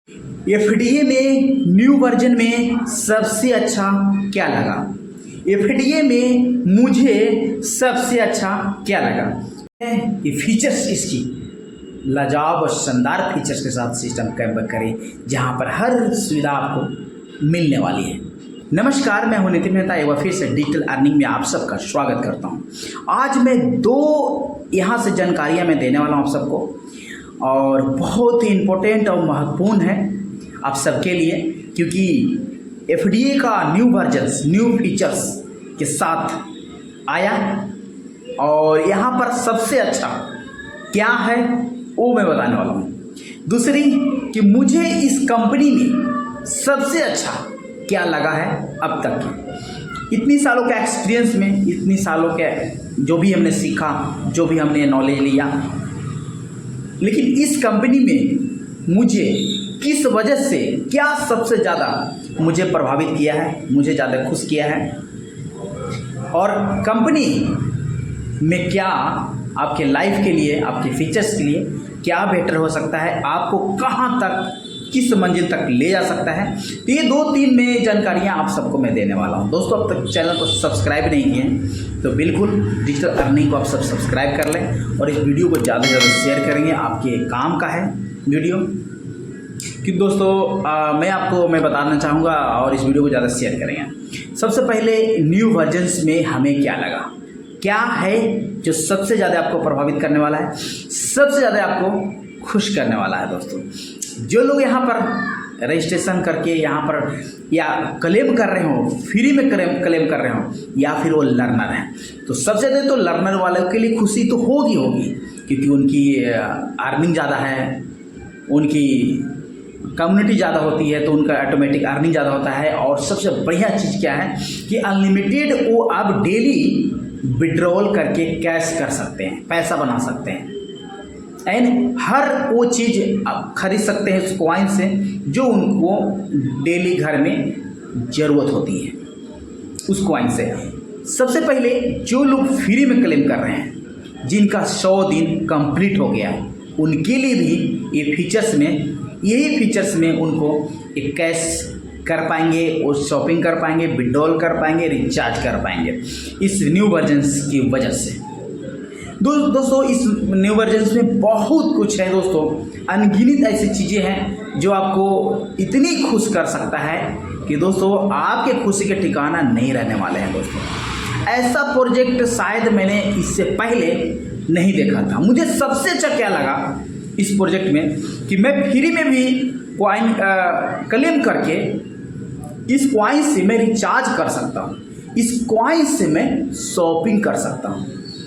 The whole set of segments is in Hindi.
एफडीए में न्यू वर्जन में सबसे अच्छा क्या लगा? एफडीए में मुझे सबसे अच्छा क्या लगा? ये फीचर्स इसकी लाजवाब और शानदार फीचर्स के साथ सिस्टम कैम्प करें, जहां पर हर सुविधा आपको मिलने वाली है। नमस्कार, मैं हूं नितिन मेहता, एक बार फिर से डिजिटल अर्निंग में आप सबका स्वागत करता हूं। आज मैं दो यहाँ से जानकारियां मैं देने वाला हूं आप सबको, और बहुत ही इम्पोर्टेंट और महत्वपूर्ण है आप सबके लिए, क्योंकि एफडीए का न्यू वर्जन्स न्यू फीचर्स के साथ आया और यहाँ पर सबसे अच्छा क्या है वो मैं बताने वाला हूँ। दूसरी कि मुझे इस कंपनी में सबसे अच्छा क्या लगा है अब तक के इतनी सालों के एक्सपीरियंस में, इतनी सालों के जो भी हमने सीखा, जो भी हमने नॉलेज लिया, लेकिन इस कंपनी में मुझे किस वजह से क्या सबसे ज़्यादा मुझे प्रभावित किया है, मुझे ज़्यादा खुश किया है, और कंपनी में क्या आपके लाइफ के लिए, आपके फीचर्स के लिए क्या बेटर हो सकता है, आपको कहाँ तक, किस मंजिल तक ले जा सकता है। तो ये 2-3 में जानकारियाँ आप सबको मैं देने वाला हूँ। दोस्तों, अब तक चैनल को सब्सक्राइब नहीं किए हैं तो बिल्कुल डिजिटल अर्निंग को आप सब सब्सक्राइब कर लें, और इस वीडियो को ज़्यादा से ज़्यादा शेयर करेंगे। आपके काम का है वीडियो, कि दोस्तों मैं बताना चाहूँगा, और इस वीडियो को ज़्यादा शेयर करेंगे। सबसे पहले न्यू वर्जन्स में हमें क्या लगा, क्या है जो सबसे ज़्यादा आपको प्रभावित करने वाला है, सबसे ज़्यादा आपको खुश करने वाला है। दोस्तों, जो लोग यहाँ पर रजिस्ट्रेशन करके यहाँ पर या क्लेम कर रहे हो, फ्री में क्लेम कर रहे हो, या फिर वो लर्नर हैं, तो सबसे ज़्यादा तो लर्नर वालों के लिए खुशी तो होगी, क्योंकि उनकी अर्निंग ज़्यादा है, उनकी कम्युनिटी ज़्यादा होती है, तो उनका ऑटोमेटिक अर्निंग ज़्यादा होता है। और सबसे बढ़िया चीज़ क्या है कि अनलिमिटेड वो आप डेली विड्रॉल करके कैश कर सकते हैं, पैसा बना सकते हैं, एंड हर वो चीज़ आप खरीद सकते हैं उस कॉइन से जो उनको डेली घर में ज़रूरत होती है उस कॉइन से। सबसे पहले जो लोग फ्री में क्लेम कर रहे हैं, जिनका 100 दिन कंप्लीट हो गया है, उनके लिए भी ये फीचर्स में, यही फीचर्स में उनको एक कैश कर पाएंगे, और शॉपिंग कर पाएंगे, विड्रॉल कर पाएंगे, रिचार्ज कर पाएंगे इस न्यू वर्जन्स की वजह से। दोस्तों, इस न्यू वर्जन्स में बहुत कुछ है दोस्तों, अनगिनत ऐसी चीज़ें हैं जो आपको इतनी खुश कर सकता है कि दोस्तों आपके खुशी के ठिकाना नहीं रहने वाले हैं। दोस्तों, ऐसा प्रोजेक्ट शायद मैंने इससे पहले नहीं देखा था। मुझे सबसे अच्छा क्या लगा इस प्रोजेक्ट में कि मैं फ्री में भी कॉइन क्लेम करके इस कॉइन से मैं रिचार्ज कर सकता हूँ, इस कॉइन से मैं शॉपिंग कर सकता हूँ,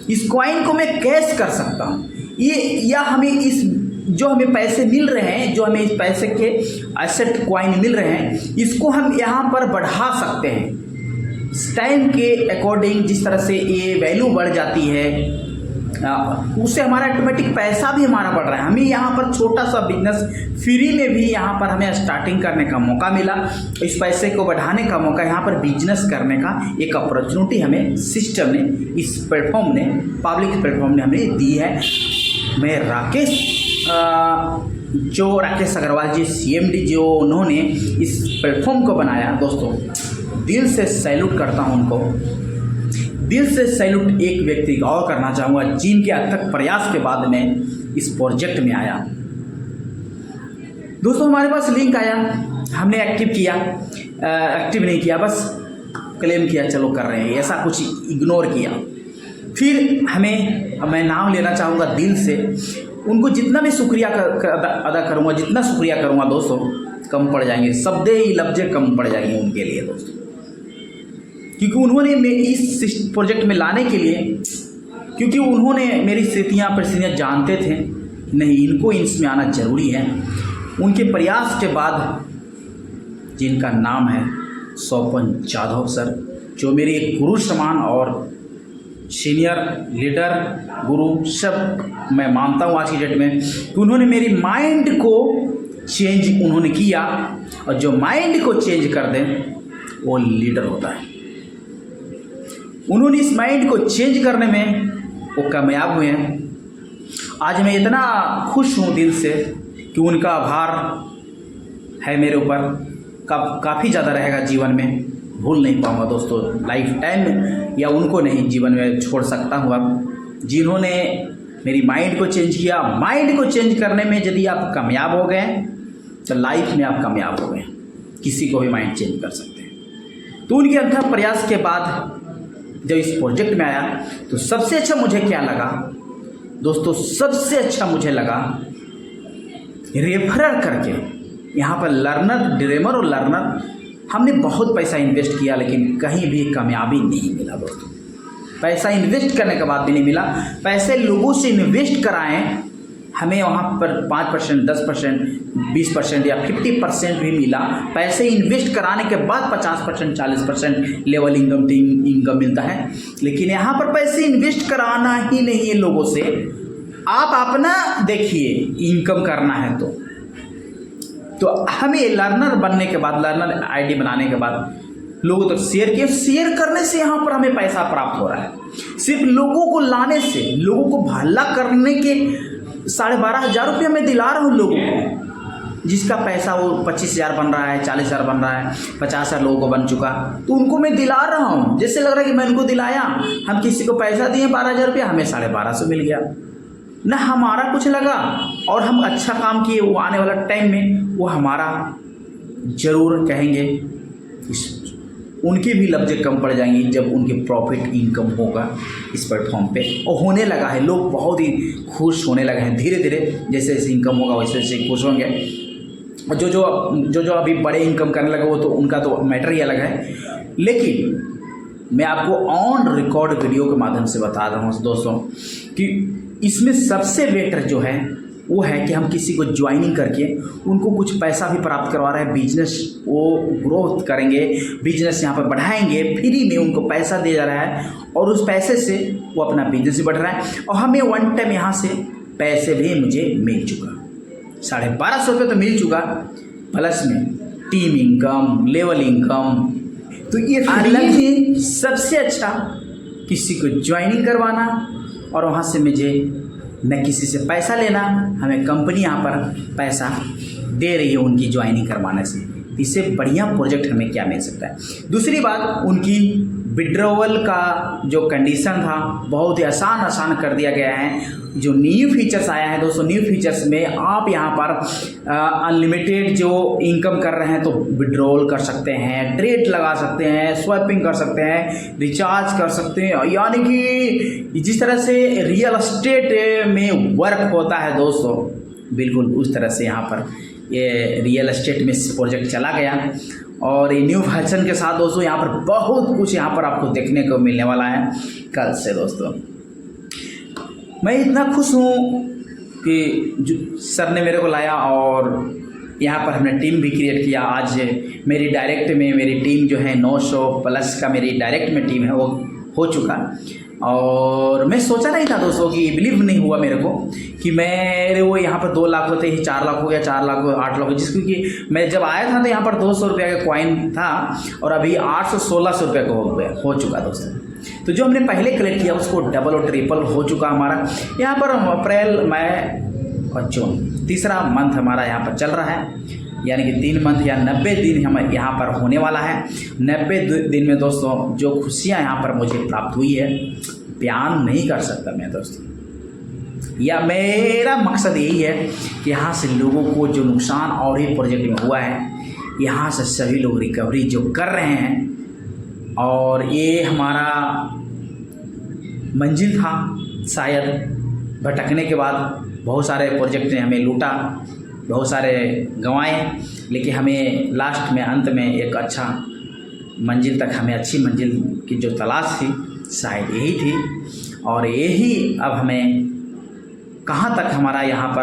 इस कॉइन को मैं कैश कर सकता हूँ। या हमें इस जो हमें पैसे मिल रहे हैं, जो हमें इस पैसे के एसेट कॉइन मिल रहे हैं, इसको हम यहाँ पर बढ़ा सकते हैं टाइम के अकॉर्डिंग। जिस तरह से ये वैल्यू बढ़ जाती है, उससे हमारा ऑटोमेटिक पैसा भी हमारा बढ़ रहा है। हमें यहाँ पर छोटा सा बिजनेस फ्री में भी यहाँ पर हमें स्टार्टिंग करने का मौका मिला, इस पैसे को बढ़ाने का मौका, यहाँ पर बिजनेस करने का एक अपॉर्चुनिटी हमें सिस्टम ने, इस प्लेटफॉर्म ने, पब्लिक प्लेटफॉर्म ने हमें दी है। मैं राकेश अग्रवाल जी, CMD, जो उन्होंने इस प्लेटफॉर्म को बनाया, दोस्तों दिल से सैल्यूट करता हूँ उनको। दिल से सैल्यूट एक व्यक्ति और करना चाहूँगा, जिनके अथक प्रयास के बाद में इस प्रोजेक्ट में आया। दोस्तों, हमारे पास लिंक आया, हमने एक्टिव किया, एक्टिव नहीं किया, बस क्लेम किया, चलो कर रहे हैं, ऐसा कुछ इग्नोर किया। फिर मैं नाम लेना चाहूँगा दिल से, उनको जितना भी शुक्रिया अदा करूँगा, जितना शुक्रिया करूँगा दोस्तों, कम पड़ जाएंगे, शब्द ही लफ्ज़ कम पड़ जाएंगे उनके लिए दोस्तों, क्योंकि उन्होंने मैं इस प्रोजेक्ट में लाने के लिए, क्योंकि उन्होंने मेरी स्थितियाँ परिस्थितियाँ जानते थे, नहीं इनको इसमें आना ज़रूरी है। उनके प्रयास के बाद, जिनका नाम है स्वपन जाधव सर, जो मेरे एक गुरु समान और सीनियर लीडर, गुरु सब मैं मानता हूँ आज की डेट में, कि उन्होंने मेरी माइंड को चेंज उन्होंने किया, और जो माइंड को चेंज कर दे वो लीडर होता है। उन्होंने इस माइंड को चेंज करने में वो कामयाब हुए हैं। आज मैं इतना खुश हूँ दिल से कि उनका आभार है मेरे ऊपर, काफ़ी ज़्यादा रहेगा जीवन में, भूल नहीं पाऊँगा दोस्तों लाइफ टाइम, या उनको नहीं जीवन में छोड़ सकता हूँ अब, जिन्होंने मेरी माइंड को चेंज किया। माइंड को चेंज करने में यदि आप कामयाब हो गए तो लाइफ में आप कामयाब हो गए, किसी को भी माइंड चेंज कर सकते हैं। तो उनके अथक प्रयास के बाद जब इस प्रोजेक्ट में आया तो सबसे अच्छा मुझे क्या लगा दोस्तों, सबसे अच्छा मुझे लगा रेफरल करके यहाँ पर लर्नर, ड्रीमर और लर्नर, हमने बहुत पैसा इन्वेस्ट किया लेकिन कहीं भी कामयाबी नहीं मिला दोस्तों। पैसा इन्वेस्ट करने के बाद भी नहीं मिला, पैसे लोगों से इन्वेस्ट कराएं, हमें वहाँ पर 5%, 10%, 20% या 50% भी मिला। पैसे इन्वेस्ट कराने के बाद 50%, 40% लेवल इनकम मिलता है, लेकिन यहाँ पर पैसे इन्वेस्ट कराना ही नहीं है लोगों से, आप अपना देखिए इनकम करना है। तो हमें लर्नर बनने के बाद, लर्नर आईडी बनाने के बाद लोगों तक शेयर किए, शेयर करने से यहाँ पर हमें पैसा प्राप्त हो रहा है। सिर्फ लोगों को लाने से, लोगों को भला करने के 12,500 रुपये मैं दिला रहा हूँ लोगों को, जिसका पैसा वो 25,000 बन रहा है, 40,000 बन रहा है, 50,000 लोगों को बन चुका, तो उनको मैं दिला रहा हूँ। जैसे लग रहा है कि मैं उनको दिलाया, हम किसी को पैसा दिए 12,000 रुपये, हमें 1250 मिल गया ना, हमारा कुछ लगा और हम अच्छा काम किए। वो आने वाला टाइम में वो हमारा ज़रूर कहेंगे, उनकी भी लफ्ज़ें कम पड़ जाएंगी जब उनकी प्रॉफिट इनकम होगा इस प्लेटफॉर्म पे, और होने लगा है। लोग बहुत ही खुश होने लगे हैं, धीरे धीरे जैसे जैसे इनकम होगा वैसे वैसे खुश होंगे। और जो अभी बड़े इनकम करने लगे वो तो उनका तो मैटर ही अलग है, लेकिन मैं आपको ऑन रिकॉर्ड वीडियो के माध्यम से बता रहा हूँ दोस्तों कि इसमें सबसे बेटर जो है वो है कि हम किसी को ज्वाइनिंग करके उनको कुछ पैसा भी प्राप्त करवा रहे हैं, बिजनेस वो ग्रोथ करेंगे, बिजनेस यहाँ पर बढ़ाएंगे, फ्री में उनको पैसा दिया जा रहा है और उस पैसे से वो अपना बिजनेस भी बढ़ रहा है। और हमें वन टाइम यहाँ से पैसे भी मुझे मिल चुका, 1250 रुपये तो मिल चुका, प्लस में टीम इनकम, लेवल इनकम। तो ये अलग ही सबसे अच्छा किसी को ज्वाइनिंग करवाना और वहाँ से मुझे न किसी से पैसा लेना, हमें कंपनी यहाँ पर पैसा दे रही है उनकी ज्वाइनिंग करवाने से। इससे बढ़िया प्रोजेक्ट हमें क्या मिल सकता है। दूसरी बात, उनकी विड्रॉवल का जो कंडीशन था बहुत ही आसान कर दिया गया है। जो न्यू फीचर्स आया है दोस्तों, न्यू फीचर्स में आप यहाँ पर अनलिमिटेड जो इनकम कर रहे हैं तो विड्रॉवल कर सकते हैं, ट्रेड लगा सकते हैं, स्वैपिंग कर सकते हैं, रिचार्ज कर सकते हैं, यानी कि जिस तरह से रियल एस्टेट में वर्क होता है दोस्तों, बिल्कुल उस तरह से यहाँ पर ये रियल एस्टेट में प्रोजेक्ट चला गया। और ये न्यू वर्जन के साथ दोस्तों यहाँ पर बहुत कुछ यहाँ पर आपको देखने को मिलने वाला है कल से दोस्तों। मैं इतना खुश हूँ कि सर ने मेरे को लाया और यहाँ पर हमने टीम भी क्रिएट किया। आज मेरी डायरेक्ट में मेरी टीम जो है 900 प्लस का मेरी डायरेक्ट में टीम है वो हो चुका। और मैं सोचा नहीं था दोस्तों कि बिलीव नहीं हुआ मेरे को कि मेरे वो यहाँ पर 2 लाख होते ही 4 लाख हो गया, 4 लाख 8 लाख, जिसको कि मैं जब आया था तो यहाँ पर 200 रुपये का कॉइन था और अभी 800-1600 रुपये का हो चुका दोस्तों। तो जो हमने पहले कलेक्ट किया उसको डबल और ट्रिपल हो चुका हमारा। यहाँ पर अप्रैल, मई और जून, तीसरा मंथ हमारा यहाँ पर चल रहा है, यानी कि 3 मंथ या 90 दिन हम यहाँ पर होने वाला है। 90 दिन में दोस्तों जो खुशियाँ यहाँ पर मुझे प्राप्त हुई है बयान नहीं कर सकता मैं दोस्तों। या मेरा मकसद यही है कि यहाँ से लोगों को जो नुकसान और ही प्रोजेक्ट में हुआ है, यहाँ से सभी लोग रिकवरी जो कर रहे हैं। और ये हमारा मंजिल था, शायद भटकने के बाद बहुत सारे प्रोजेक्ट ने हमें लूटा, बहुत सारे गंवाए, लेकिन हमें लास्ट में अंत में एक अच्छा मंजिल तक, हमें अच्छी मंजिल की जो तलाश थी शायद यही थी। और यही अब हमें कहाँ तक हमारा यहाँ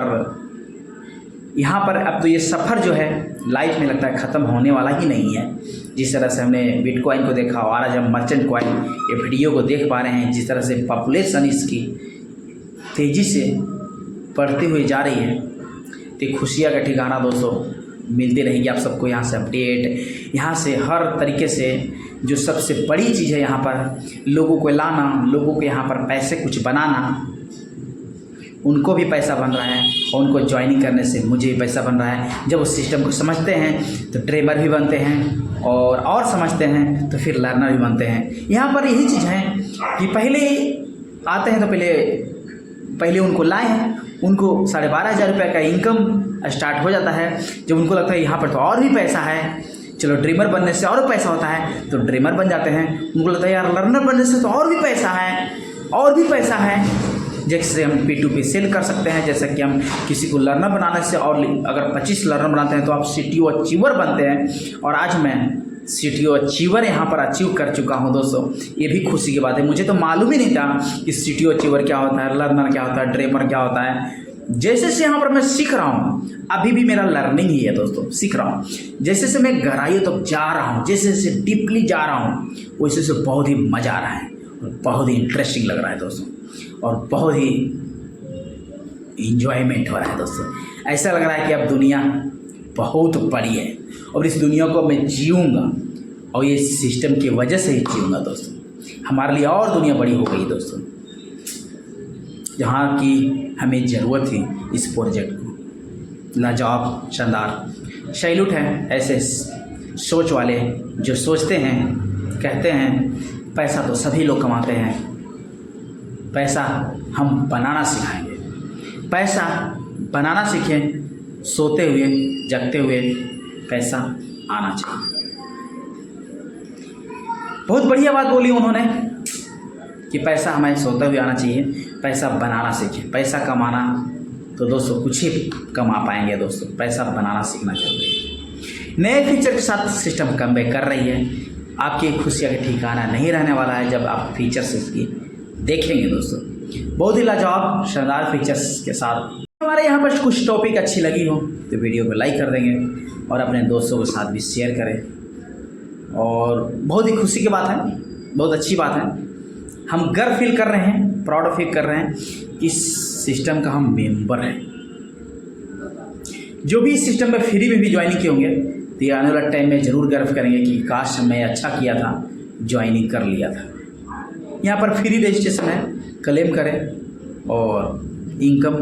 पर अब तो ये सफ़र जो है लाइफ में लगता है ख़त्म होने वाला ही नहीं है। जिस तरह से हमने बिटकॉइन को देखा और आज हम मर्चेंट कॉइन ये वीडियो को देख पा रहे हैं, जिस तरह से पॉपुलेशन इसकी तेज़ी से बढ़ती हुई जा रही है, तो खुशियाँ का ठिकाना दोस्तों मिलती रहेगी आप सबको। यहाँ से अपडेट, यहाँ से हर तरीके से जो सबसे बड़ी चीज़ है यहाँ पर लोगों को लाना, लोगों को यहाँ पर पैसे कुछ बनाना, उनको भी पैसा बन रहा है और उनको ज्वाइनिंग करने से मुझे भी पैसा बन रहा है। जब उस सिस्टम को समझते हैं तो ड्रीमर भी बनते हैं और समझते हैं तो फिर लर्नर भी बनते हैं। यहाँ पर यही चीज़ है कि पहले आते हैं तो पहले उनको लाए हैं, उनको 12,500 रुपये का इनकम स्टार्ट हो जाता है। जब उनको लगता है यहाँ पर तो और भी पैसा है, चलो ड्रीमर बनने से और पैसा होता है तो ड्रीमर बन जाते हैं। उनको लगता है यार लर्नर बनने से तो और भी पैसा है, जैसे हम P2P सेल कर सकते हैं, जैसे कि हम किसी को लर्नर बनाने से और अगर 25 लर्नर बनाते हैं तो आप CTO अचीवर बनते हैं। और आज मैं CTO अचीवर यहाँ पर अचीव कर चुका हूँ दोस्तों, ये भी खुशी की बात है। मुझे तो मालूम ही नहीं था कि CTO अचीवर क्या होता है, लर्नर क्या होता है, ड्रीमर क्या होता है। जैसे यहाँ पर मैं सीख रहा हूँ, अभी भी मेरा लर्निंग ही है दोस्तों, सीख रहा हूँ। जैसे मैं गहराइयों तक जा रहा हूँ, जैसे डीपली जा रहा हूँ, वैसे से बहुत ही मज़ा आ रहा है और बहुत ही इंटरेस्टिंग लग रहा है दोस्तों, और बहुत ही इंजॉयमेंट हो रहा है दोस्तों। ऐसा लग रहा है कि अब दुनिया बहुत बड़ी है और इस दुनिया को मैं जीऊँगा और ये सिस्टम की वजह से ही जीऊँगा दोस्तों। हमारे लिए और दुनिया बड़ी हो गई दोस्तों, जहाँ की हमें ज़रूरत थी इस प्रोजेक्ट को। लाजवाब, शानदार, सैल्यूट है ऐसे सोच वाले जो सोचते हैं, कहते हैं पैसा तो सभी लोग कमाते हैं, पैसा हम बनाना सिखाएंगे। पैसा बनाना सीखें, सोते हुए जगते हुए पैसा आना चाहिए। बहुत बढ़िया बात बोली उन्होंने कि पैसा हमें सोते हुए आना चाहिए, पैसा बनाना सीखें। पैसा कमाना तो दोस्तों कुछ ही कमा पाएंगे दोस्तों, पैसा बनाना सीखना चाहिए। नए फीचर के साथ सिस्टम कमबैक कर रही है। आपकी खुशियाँ का ठिकाना नहीं रहने वाला है जब आप फीचर्स इसकी देखेंगे दोस्तों। बहुत ही लाजवाब, शानदार फीचर्स के साथ। हमारे यहाँ पर कुछ टॉपिक अच्छी लगी हो तो वीडियो को लाइक कर देंगे और अपने दोस्तों के साथ भी शेयर करें। और बहुत ही खुशी की बात है, बहुत अच्छी बात है, हम गर्व फील कर रहे हैं, प्राउड फील कर रहे हैं कि इस सिस्टम का हम मेंबर हैं। जो भी इस सिस्टम में फ्री में भी ज्वाइनिंग किए होंगे तो ये आने वाला टाइम में ज़रूर गर्व करेंगे कि काश मैं अच्छा किया था, ज्वाइनिंग कर लिया था। यहाँ पर फ्री रजिस्ट्रेशन है, क्लेम करें और इनकम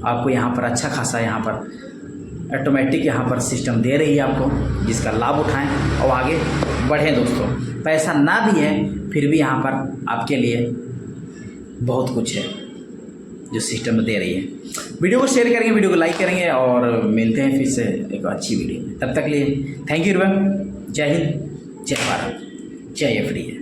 आपको यहाँ पर अच्छा खासा यहाँ पर ऑटोमेटिक यहाँ पर सिस्टम दे रही है आपको, जिसका लाभ उठाएं और आगे बढ़ें दोस्तों। पैसा ना भी है फिर भी यहाँ पर आपके लिए बहुत कुछ है जो सिस्टम दे रही है। वीडियो को शेयर करेंगे, वीडियो को लाइक करेंगे और मिलते हैं फिर से एक अच्छी वीडियो में। तब तक लिए थैंक यू एवरीवन। जय हिंद, जय भारत, जय एफडी।